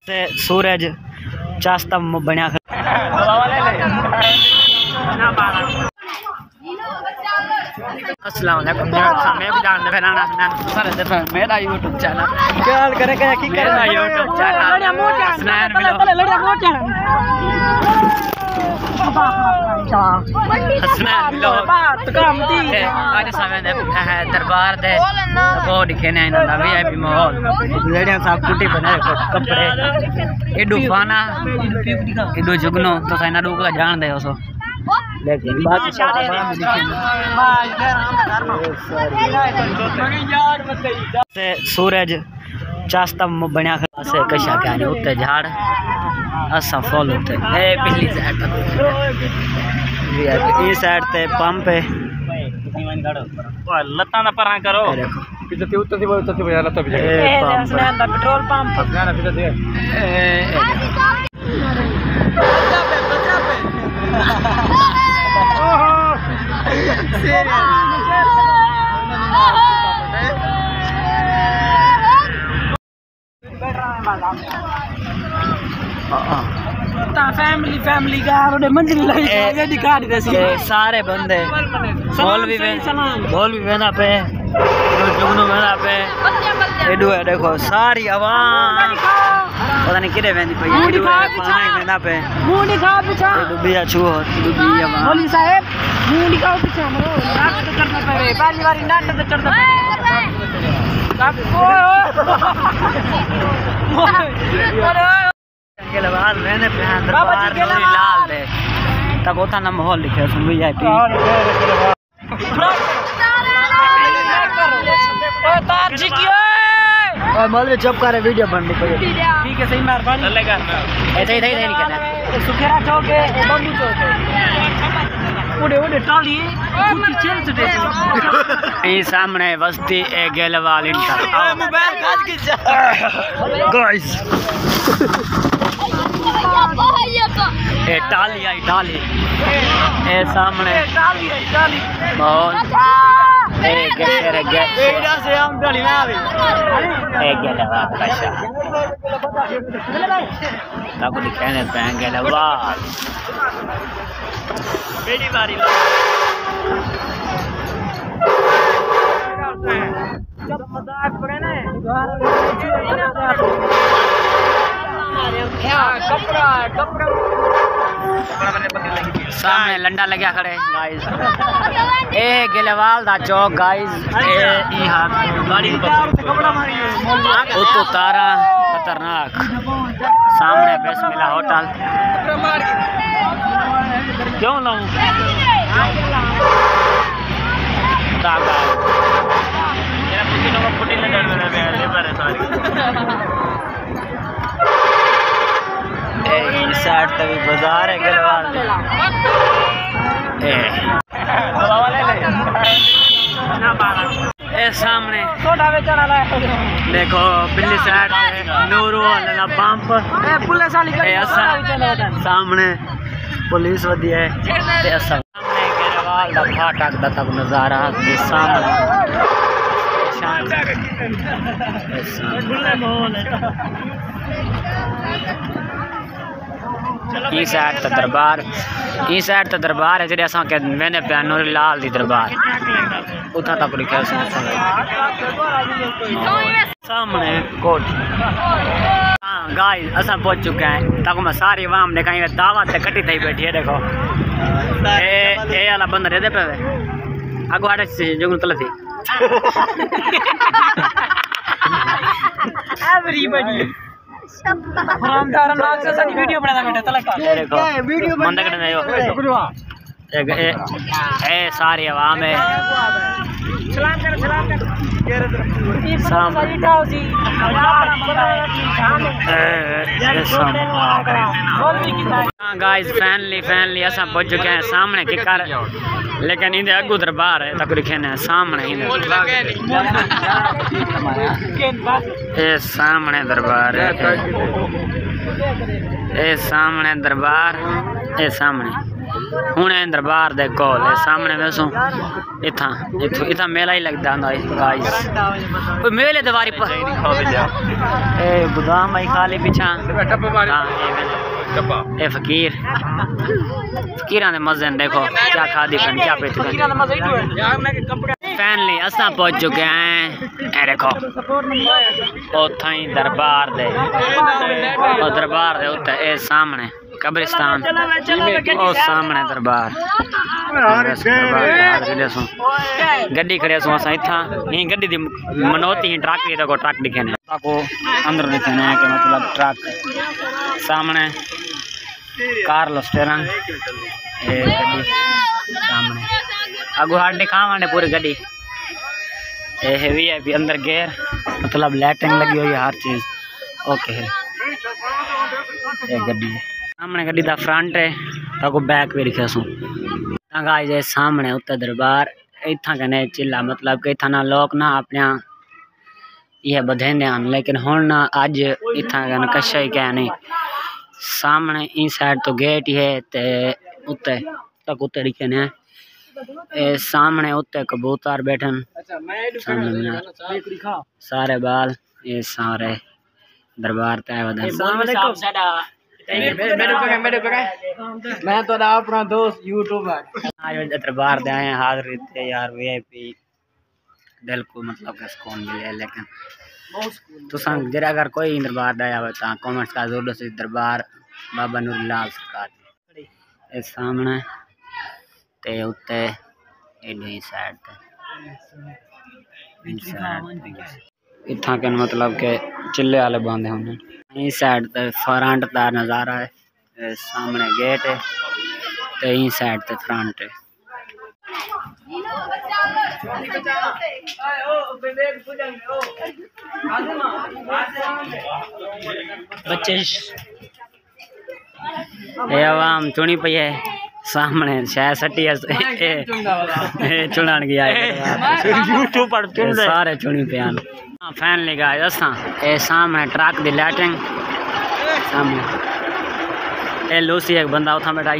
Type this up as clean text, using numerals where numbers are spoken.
से सूरज चास्ता बनया अस्सलाम वालेकुम। मैं भी जानते फैलाना मेरा यूट्यूब चैनल क्या करे की करना यूट्यूब चैनल स्नैन मिलो हसनैन मिलो आज समय दे है दरबार दे बहुत दिखने ना वीआईपी माहौल लेडियां साहब कुटी बने कपड़े एडू फाना एडू जुगनो तो साइना डूक जान दे ओसो लेकिन बात से सूरज चास्ता बनया से कशा क्या नहीं उत्ते झाड़ असा फॉल होते ए पिछली साइड ई साइड ते पंप है लत्ता ना परा करो किते उत्ते दी बजा लत्ता भी पेट्रोल पंप ना फिर दे फैमिली का मंजिल दिखा दी सारे बंदे बोल भी बना पे जुगनू बना पे एडू है देखो सारी आवाम पता नहीं किधर वेंदी पई एडू पानी बना पे मुंह दिखा पीछे डुबिया छू डुबिया मौली साहब मुंह दिखाओ पीछे मरो नाट तो करना पड़े पहली बार नाट तो चढ़ना बाद मैंने दरबार नूरी लाल दे तक उतना ना माहौल लिखे सुन वीआईपी मौलवी चुप करे वीडियो बन रही ठीक है सही मेहरबानी ऐसे ही नहीं करना सुखेरा चौक है बंबू चौक है उड़े टाली ये सामने बस्ती ए गेलवाल इंटर मोबाइल काज की गाइस ए टाली आई टाली ए सामने बहुत ए एडा से हम टाली में आवे ए गेलवाल कशा ताको दिखाने बैंक गेलवाल बेड़ी बारी जब मजाक पड़े ना कपड़ा सामने लंडा लग्या खड़े गाइस ए गेलेवाल दा चौक गाइस ए ई हाथ गाड़ी कपड़ा मारी ओ तो तारा खतरनाक सामने बिस्मिल्लाह होटल क्यों लाऊं तागा मेरा पुलिस लोग फुटी लगा लेबर है सारी इस साइड तभी बाजार है गलवाल ए सामने देखो पिछली साइड नूरू वाला पंप पुलिस वाली सामने पुलिस वधी है सामने गलवाल दा फाटक दा तक नजारा सामने ई साइड तो दरबार है जेडे असा के वेंदे पे नूरी लाल दी दरबार उथा तक लिखा सामने कोट हां गाइस असा पहुंच चुके हैं तक मैं सारी आवाम दिखाई दावत से कटी थई बैठी है देखो ए वाला बंदा दे पे अगवाड़े से जगन तलसी एवरीबॉडी हरामदार लोग से सारी वीडियो बनाना बेटा तलक देखो बंद कर दे ए सारी आवाम है सलाम कर सारी उठाओ जी हां गाइस फैनली असा पहुंच चुके हैं सामने की कर लेकिन इधर अगू दरबार है तक लिखे सामने ये सामने दरबार है ये सामने दरबार ये सामने हुण दरबार दे कोल सामने वैसो इथा मेला ही लगदा गाइस। मेले दे वारी पर ए गोदाम भाई खाली पीछा ए फकीरां दे मजे देखो क्या खादी पन क्या पीती फैनली असा पहुंच चुके हैं। ए देखो ओथा ही दरबार दे उत्ते ए सामने कब्रिस्तान ओ सामने दरबार गड्डी खड़े सो असा इथा नहीं गड्डी दी मनोती ट्रक ही देखो ट्रक दिखे ने को अंदर दिखे ने कि मतलब ट्रक सामने कार्लो स्टेरिंग ए गड्डी सामने अगो हाथ दिखावाने पूरी गड्डी ए वीआईपी अंदर गेयर मतलब लाइटिंग लगी हुई है हर चीज ओके है। ए गड्डी सामने गड्डी दा फ्रंट है ताको बैक भी रखा सू गाइस ये सामने उत्तर दरबार इथा कने चिल्ला मतलब कि इथा ना लोग ना अपने ये बधेंदे हैं लेकिन हुण ना अज इथा कने कशा ही क्या नहीं सामने इन साइड तो गेट ही है ते उत्ते तक उत्ते लिखे ने ए सामने उत्ते कबूतर बैठन सारे बाल ये सारे दरबार तय वदन मैं तो अपना दोस्त यूट्यूबर आज दरबार दे आए हाजिर थे यार वीआईपी दिल को मतलब कि सुकून मिले लेकिन तो संग जरा अगर कोई दरबार दे आवे ता कमेंट्स का जरूर से दरबार बाबा नूरलाल सरकार ए सामने ते उत्ते एडी साइड इथा के मतलब के चिल्ले वाले बांधे होने इस साइड ते फ्रंट दा नज़ारा है सामने गेट है ते इस साइड ते फ्रंट है बच्चे ये आवाम चुनी पई है सामने शायद सटी चुनान गया यूट्यूब पर सारे चुनी पे फैन लगा असा ए सामने ट्रक दी लाइटिंग सामने ए लूसी एक बंदा उठा बैठा